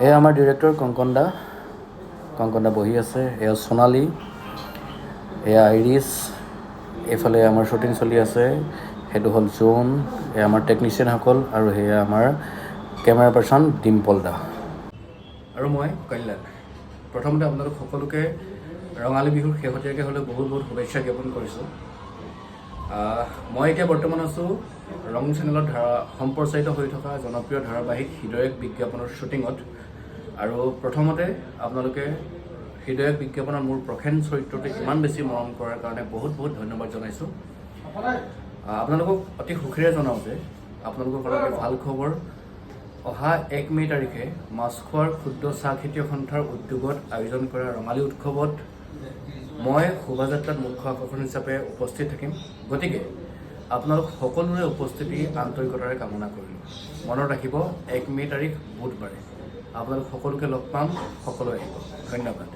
এয়া আমাৰ ডিৰেক্টৰ কংকন দা বহি আছে। এয়া সোণালী, এয়া আইৰিছ, এইফালে আমাৰ শ্বুটিং চলি আছে, সেইটো হ'ল জোন, এয়া আমাৰ টেকনিচিয়ানসকল, আৰু সেয়া আমাৰ কেমেৰা পাৰ্চন ডিম্পল দা আৰু মই কল্যাণ। প্ৰথমতে আপোনালোক সকলোকে ৰঙালী বিহুৰ শেহতীয়াকৈ হ'লেও বহুত বহুত শুভেচ্ছা জ্ঞাপন কৰিছোঁ। মই এতিয়া বৰ্তমান আছোঁ ৰং চেনেলত সম্প্ৰচাৰিত হৈ থকা জনপ্ৰিয় ধাৰাবাহিক হৃদয়ক বিজ্ঞাপনৰ শ্বুটিঙত। আৰু প্ৰথমতে আপোনালোকে হৃদয়ক বিজ্ঞাপনৰ মোৰ প্ৰখেন চৰিত্ৰটো ইমান বেছি মৰম কৰাৰ কাৰণে বহুত বহুত ধন্যবাদ জনাইছোঁ। আপোনালোকক অতি সুখেৰে জনাওঁ যে আপোনালোকৰ কাৰণে ভাল খবৰ। অহা 1 মে' তাৰিখে মাছখোৱাৰ ক্ষুদ্ৰ চাহ খেতিয়ক সন্থাৰ উদ্যোগত আয়োজন কৰা ৰঙালী উৎসৱত মই শোভাযাত্ৰাত মুখ্য আকৰ্ষণ হিচাপে উপস্থিত থাকিম। গতিকে আপোনালোক সকলোৰে উপস্থিতি আন্তৰিকতাৰে কামনা কৰিলোঁ। মনত ৰাখিব 1 মে' তাৰিখ বুধবাৰে আপোনালোক সকলোকে লগ পাম, সকলো আহিব। ধন্যবাদ।